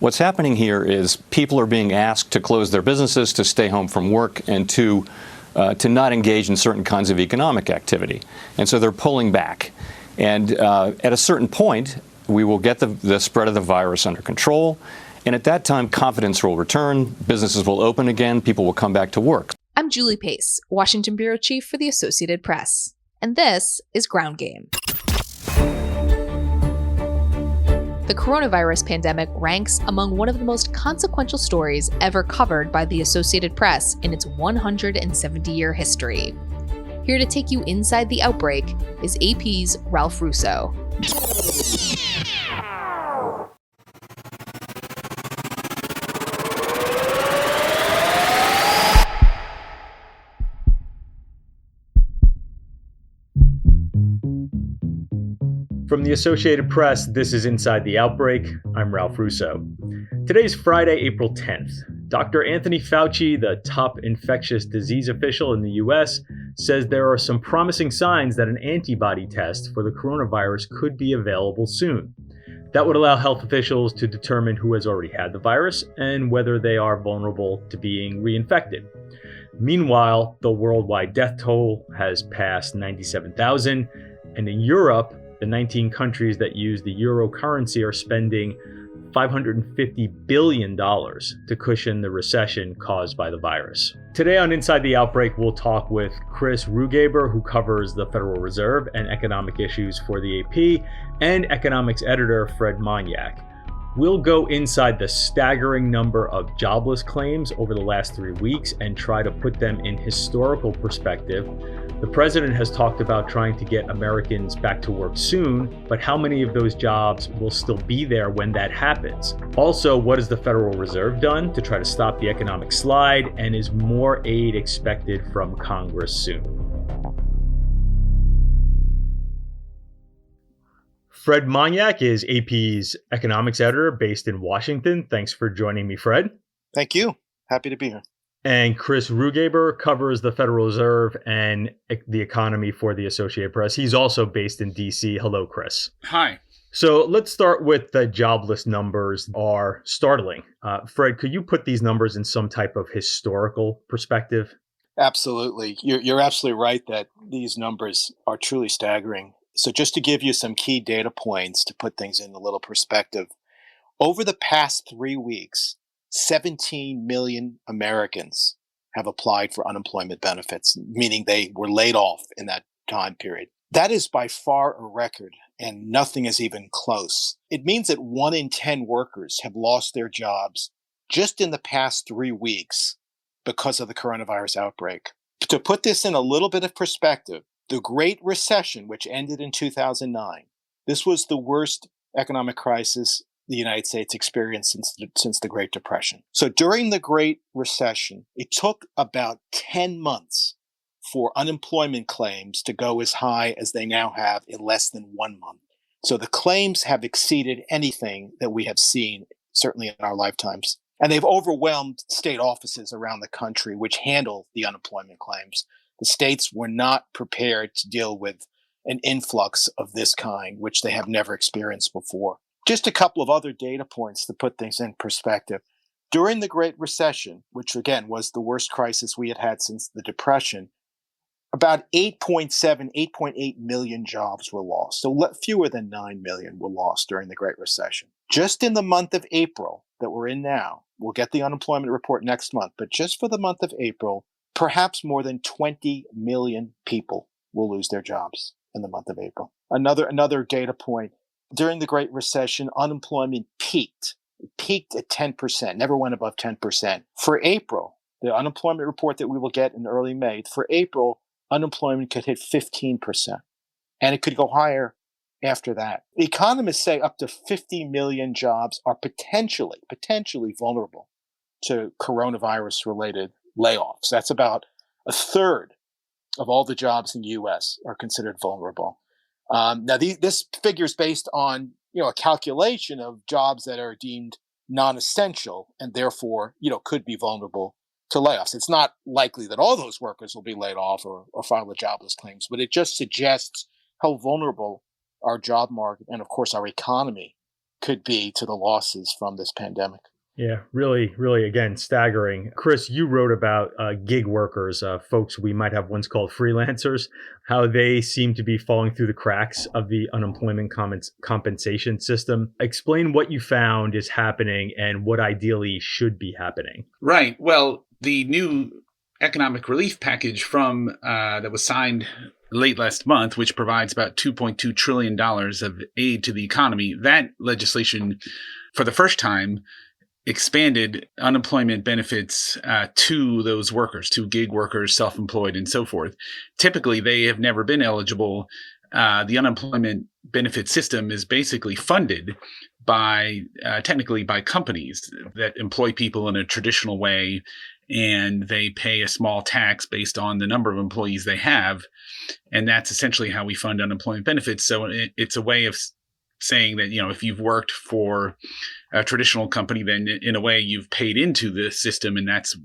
What's happening here is people are being asked to close their businesses, to stay home from work, and to not engage in certain kinds of economic activity. And so they're pulling back. And at a certain point, we will get the spread of the virus under control. And at that time, confidence will return, businesses will open again, people will come back to work. I'm Julie Pace, Washington Bureau Chief for the Associated Press. And this is Ground Game. The coronavirus pandemic ranks among one of the most consequential stories ever covered by the Associated Press in its 170-year history. Here to take you inside the outbreak is AP's Ralph Russo. From the Associated Press, this is Inside the Outbreak. I'm Ralph Russo. Today's Friday, April 10th. Dr. Anthony Fauci, the top infectious disease official in the U.S., says there are some promising signs that an antibody test for the coronavirus could be available soon. That would allow health officials to determine who has already had the virus and whether they are vulnerable to being reinfected. Meanwhile, the worldwide death toll has passed 97,000, and in Europe, the 19 countries that use the euro currency are spending $550 billion to cushion the recession caused by the virus. Today on Inside the Outbreak, we'll talk with Chris Rugaber, who covers the Federal Reserve and economic issues for the AP, and economics editor Fred Monyak. We'll go inside the staggering number of jobless claims over the last 3 weeks and try to put them in historical perspective. The president has talked about trying to get Americans back to work soon, but how many of those jobs will still be there when that happens? Also, what has the Federal Reserve done to try to stop the economic slide, and is more aid expected from Congress soon? Fred Monyak is AP's economics editor based in Washington. Thanks for joining me, Fred. Thank you. Happy to be here. And Chris Rugaber covers the Federal Reserve and the economy for the Associated Press. He's also based in D.C. Hello, Chris. Hi. So let's start with the jobless numbers are startling. Fred, could you put these numbers in some type of historical perspective? Absolutely. You're absolutely right that these numbers are truly staggering. So just to give you some key data points to put things in a little perspective, over the past 3 weeks, 17 million Americans have applied for unemployment benefits, meaning they were laid off in that time period. That is by far a record, and nothing is even close. It means that 1 in 10 workers have lost their jobs just in the past 3 weeks because of the coronavirus outbreak. To put this in a little bit of perspective, the Great Recession, which ended in 2009, this was the worst economic crisis the United States experienced since the Great Depression. So during the Great Recession, it took about 10 months for unemployment claims to go as high as they now have in less than 1 month. So the claims have exceeded anything that we have seen, certainly in our lifetimes. And they've overwhelmed state offices around the country, which handle the unemployment claims. The states were not prepared to deal with an influx of this kind, which they have never experienced before. Just a couple of other data points to put things in perspective. During the Great Recession, which again was the worst crisis we had had since the Depression, about 8.8 million jobs were lost. So fewer than 9 million were lost during the Great Recession. Just in the month of April that we're in now, we'll get the unemployment report next month, but just for the month of April, perhaps more than 20 million people will lose their jobs in the month of April. Another data point. During the Great Recession, unemployment peaked. It peaked at 10%, never went above 10%. For April, the unemployment report that we will get in early May, for April, unemployment could hit 15%. And it could go higher after that. Economists say up to 50 million jobs are potentially vulnerable to coronavirus-related layoffs. That's about a third of all the jobs in the U.S. are considered vulnerable. Now, this figure is based on a calculation of jobs that are deemed non-essential and therefore could be vulnerable to layoffs. It's not likely that all those workers will be laid off or file the jobless claims, but it just suggests how vulnerable our job market and, of course, our economy could be to the losses from this pandemic. Yeah, really, really, again, staggering. Chris, you wrote about gig workers, folks we might have once called freelancers, how they seem to be falling through the cracks of the unemployment compensation system. Explain what you found is happening and what ideally should be happening. Right. Well, the new economic relief package from that was signed late last month, which provides about $2.2 trillion of aid to the economy, that legislation, for the first time, expanded unemployment benefits to those workers, to gig workers, self-employed, and so forth. Typically, they have never been eligible. The unemployment benefit system is basically funded technically by companies that employ people in a traditional way, and they pay a small tax based on the number of employees they have. And that's essentially how we fund unemployment benefits. So it's a way of saying that, if you've worked for a traditional company, then in a way you've paid into the system, and that's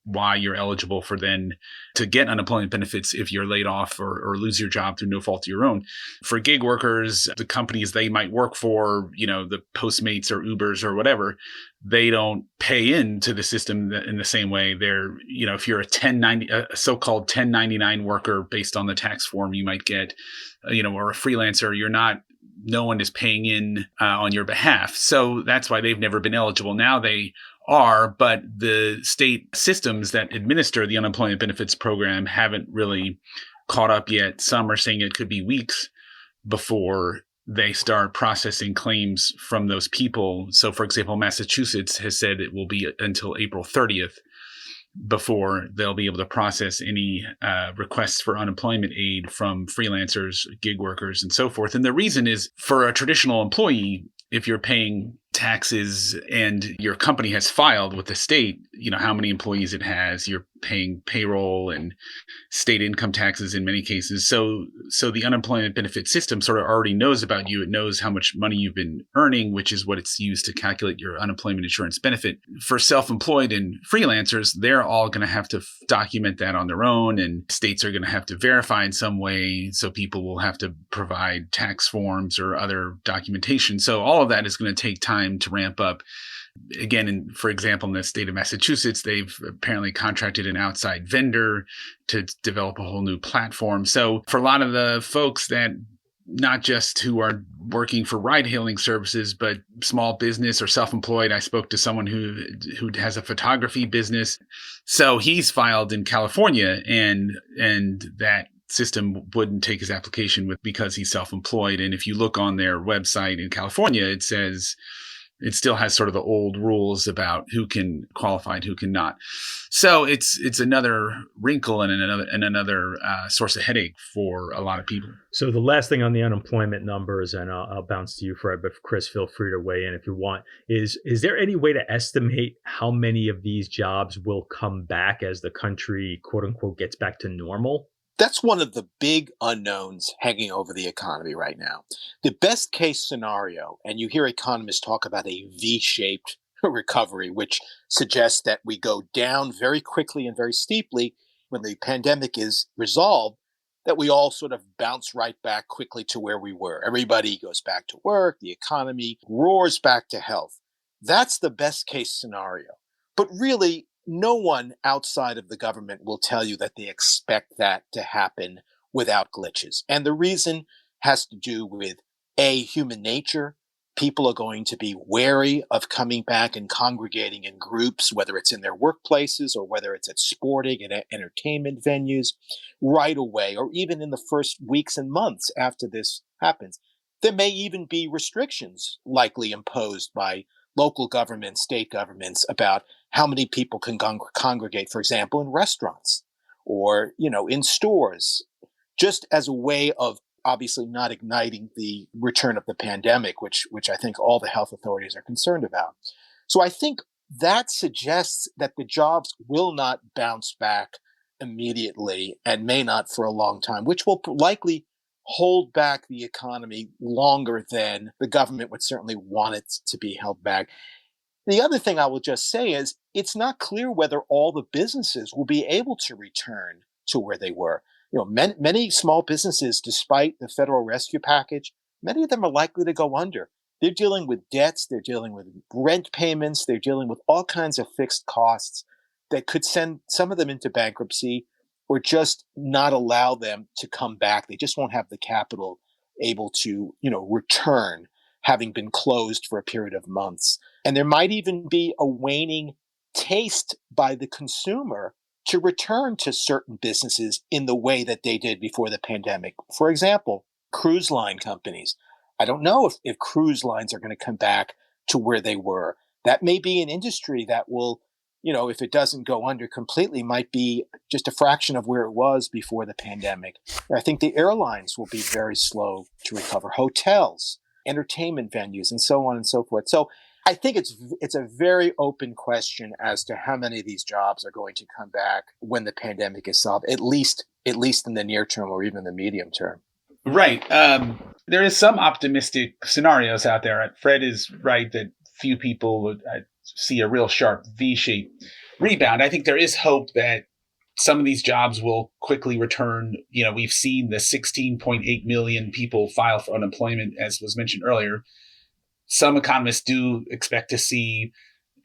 why you're eligible for then to get unemployment benefits if you're laid off or lose your job through no fault of your own. For gig workers, the companies they might work for, the Postmates or Ubers or whatever, they don't pay into the system in the same way. They're, if you're a so-called 1099 worker based on the tax form you might get, or a freelancer, no one is paying in on your behalf. So that's why they've never been eligible. Now they are, but the state systems that administer the unemployment benefits program haven't really caught up yet. Some are saying it could be weeks before they start processing claims from those people. So, for example, Massachusetts has said it will be until April 30th before they'll be able to process any requests for unemployment aid from freelancers, gig workers, and so forth. And the reason is, for a traditional employee, if you're paying taxes and your company has filed with the state, how many employees it has, you're paying payroll and state income taxes in many cases. So the unemployment benefit system sort of already knows about you. It knows how much money you've been earning, which is what it's used to calculate your unemployment insurance benefit. For self-employed and freelancers, they're all going to have to document that on their own, and states are going to have to verify in some way. So people will have to provide tax forms or other documentation. So all of that is going to take time to ramp up. Again, for example, in the state of Massachusetts, they've apparently contracted an outside vendor to develop a whole new platform. So for a lot of the folks that not just who are working for ride-hailing services, but small business or self-employed, I spoke to someone who has a photography business. So he's filed in California, and that system wouldn't take his application because he's self-employed. And if you look on their website in California, it says it still has sort of the old rules about who can qualify and who cannot. So it's another wrinkle and another source of headache for a lot of people. So the last thing on the unemployment numbers, and I'll bounce to you, Fred, but Chris, feel free to weigh in if you want, is there any way to estimate how many of these jobs will come back as the country, quote unquote, gets back to normal? That's one of the big unknowns hanging over the economy right now. The best case scenario, and you hear economists talk about a V-shaped recovery, which suggests that we go down very quickly and very steeply when the pandemic is resolved, that we all sort of bounce right back quickly to where we were. Everybody goes back to work, the economy roars back to health. That's the best case scenario. But really, no one outside of the government will tell you that they expect that to happen without glitches. And the reason has to do with human nature. People are going to be wary of coming back and congregating in groups, whether it's in their workplaces or whether it's at sporting and entertainment venues right away, or even in the first weeks and months after this happens. There may even be restrictions likely imposed by local governments, state governments, about how many people can congregate, for example, in restaurants or, in stores, just as a way of obviously not igniting the return of the pandemic, which I think all the health authorities are concerned about. So I think that suggests that the jobs will not bounce back immediately and may not for a long time, which will likely hold back the economy longer than the government would certainly want it to be held back. The other thing I will just say is it's not clear whether all the businesses will be able to return to where they were. Many small businesses, despite the federal rescue package, many of them are likely to go under. They're dealing with debts, they're dealing with rent payments, they're dealing with all kinds of fixed costs that could send some of them into bankruptcy or just not allow them to come back. They just won't have the capital able to, return, having been closed for a period of months. And there might even be a waning taste by the consumer to return to certain businesses in the way that they did before the pandemic. For example, cruise line companies. I don't know if cruise lines are going to come back to where they were. That may be an industry that will, if it doesn't go under completely, might be just a fraction of where it was before the pandemic. I think the airlines will be very slow to recover, hotels, entertainment venues, and so on and so forth. So I think it's a very open question as to how many of these jobs are going to come back when the pandemic is solved, at least in the near term or even the medium term. Right. There is some optimistic scenarios out there. Fred is right that few people would see a real sharp V-shaped rebound. I think there is hope that some of these jobs will quickly return. We've seen the 16.8 million people file for unemployment, as was mentioned earlier. Some economists do expect to see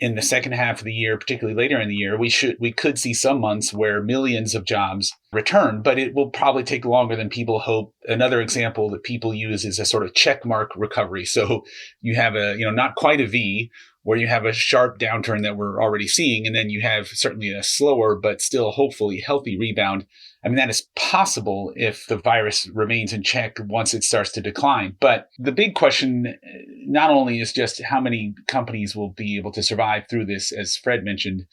in the second half of the year, particularly later in the year, we could see some months where millions of jobs return, but it will probably take longer than people hope. Another example that people use is a sort of checkmark recovery. So you have not quite a V, where you have a sharp downturn that we're already seeing, and then you have certainly a slower but still hopefully healthy rebound. I mean, that is possible if the virus remains in check once it starts to decline. But the big question not only is just how many companies will be able to survive through this, as Fred mentioned.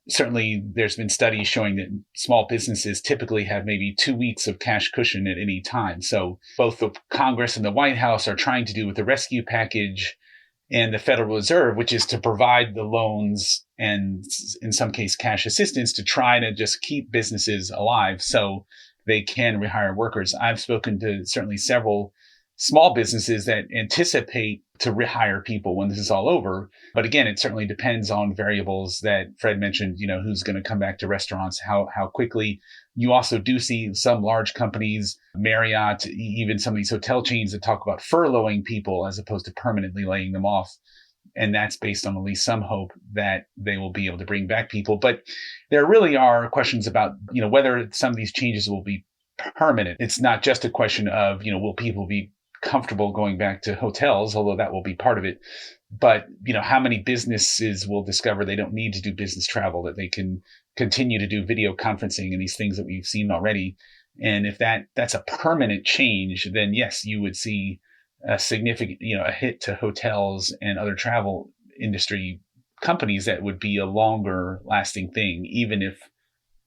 Certainly, there's been studies showing that small businesses typically have maybe 2 weeks of cash cushion at any time. So both the Congress and the White House are trying to do with the rescue package and the Federal Reserve, which is to provide the loans and in some case cash assistance to try to just keep businesses alive so they can rehire workers. I've spoken to certainly several small businesses that anticipate to rehire people when this is all over. But again, it certainly depends on variables that Fred mentioned, who's going to come back to restaurants, how quickly. You also do see some large companies, Marriott, even some of these hotel chains that talk about furloughing people as opposed to permanently laying them off. And that's based on at least some hope that they will be able to bring back people. But there really are questions about, whether some of these changes will be permanent. It's not just a question of, will people be comfortable going back to hotels, although that will be part of it. But, how many businesses will discover they don't need to do business travel, that they can continue to do video conferencing and these things that we've seen already. And if that's a permanent change, then yes, you would see a significant, a hit to hotels and other travel industry companies that would be a longer lasting thing, even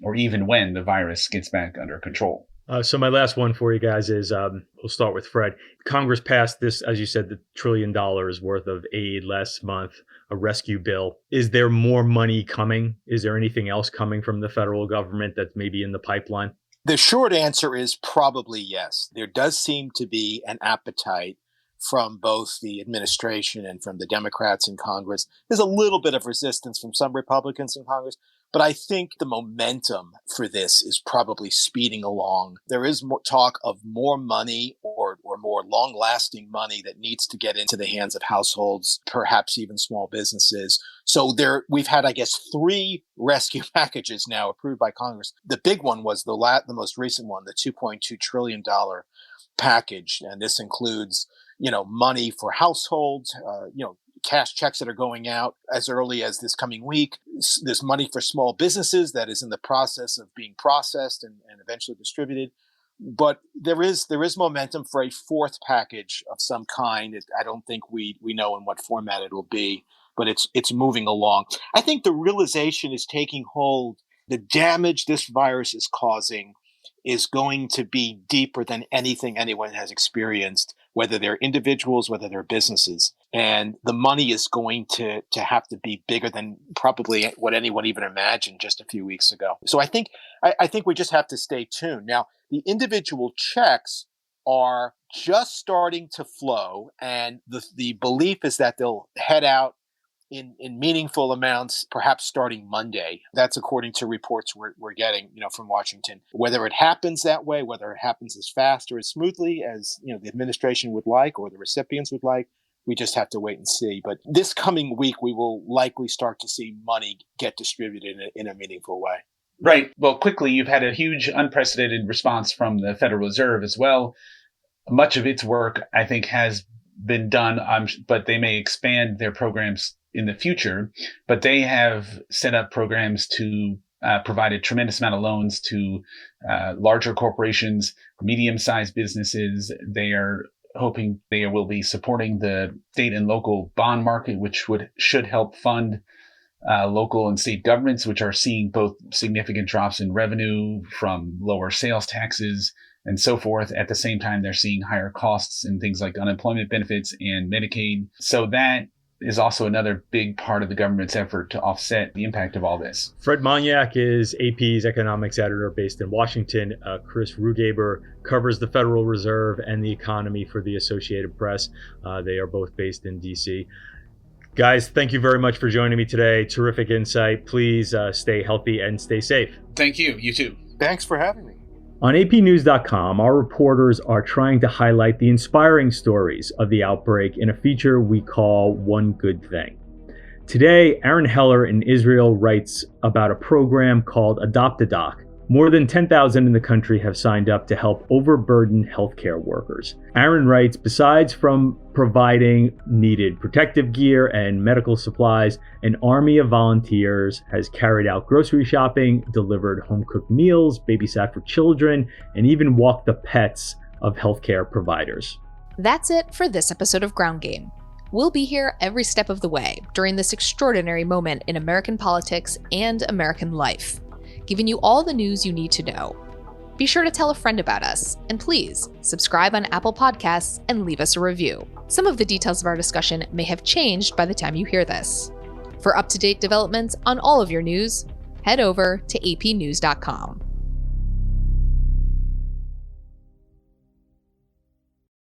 when the virus gets back under control. So my last one for you guys is, we'll start with Fred. Congress passed this, as you said, the $1 trillion worth of aid last month, a rescue bill. Is there more money coming? Is there anything else coming from the federal government that's maybe in the pipeline? The short answer is probably yes. There does seem to be an appetite from both the administration and from the Democrats in Congress. There's a little bit of resistance from some Republicans in Congress, but I think the momentum for this is probably speeding along. There is more talk of more money or more long-lasting money that needs to get into the hands of households, perhaps even small businesses. So we've had, I guess, 3 rescue packages now approved by Congress. The big one was the most recent one, the $2.2 trillion package, and this includes money for households, cash checks that are going out as early as this coming week. There's money for small businesses that is in the process of being processed and eventually distributed. But there is momentum for a 4th package of some kind. I don't think we know in what format it will be, but it's moving along. I think the realization is taking hold. The damage this virus is causing is going to be deeper than anything anyone has experienced, whether they're individuals, whether they're businesses. And the money is going to have to be bigger than probably what anyone even imagined just a few weeks ago. So I think we just have to stay tuned. Now, the individual checks are just starting to flow, and the belief is that they'll head out in meaningful amounts, perhaps starting Monday. That's according to reports we're getting, from Washington. Whether it happens that way, whether it happens as fast or as smoothly as the administration would like or the recipients would like, We just have to wait and see. But this coming week, we will likely start to see money get distributed in a meaningful way. Right. Well, quickly, you've had a huge unprecedented response from the Federal Reserve as well. Much of its work, I think, has been done, but they may expand their programs in the future. But they have set up programs to provide a tremendous amount of loans to larger corporations, medium-sized businesses. They are hoping they will be supporting the state and local bond market, which should help fund local and state governments, which are seeing both significant drops in revenue from lower sales taxes and so forth. At the same time, they're seeing higher costs in things like unemployment benefits and Medicaid. So that is also another big part of the government's effort to offset the impact of all this. Fred Monyak is AP's economics editor based in Washington. Chris Rugaber covers the Federal Reserve and the economy for the Associated Press. They are both based in D.C. Guys, thank you very much for joining me today. Terrific insight. Please stay healthy and stay safe. Thank you. You too. Thanks for having me. On apnews.com, our reporters are trying to highlight the inspiring stories of the outbreak in a feature we call One Good Thing. Today, Aaron Heller in Israel writes about a program called Adopt a Doc. More than 10,000 in the country have signed up to help overburdened healthcare workers. Aaron writes, besides from providing needed protective gear and medical supplies, an army of volunteers has carried out grocery shopping, delivered home-cooked meals, babysat for children, and even walked the pets of healthcare providers. That's it for this episode of Ground Game. We'll be here every step of the way during this extraordinary moment in American politics and American life, giving you all the news you need to know. Be sure to tell a friend about us, and please subscribe on Apple Podcasts and leave us a review. Some of the details of our discussion may have changed by the time you hear this. For up-to-date developments on all of your news, head over to apnews.com.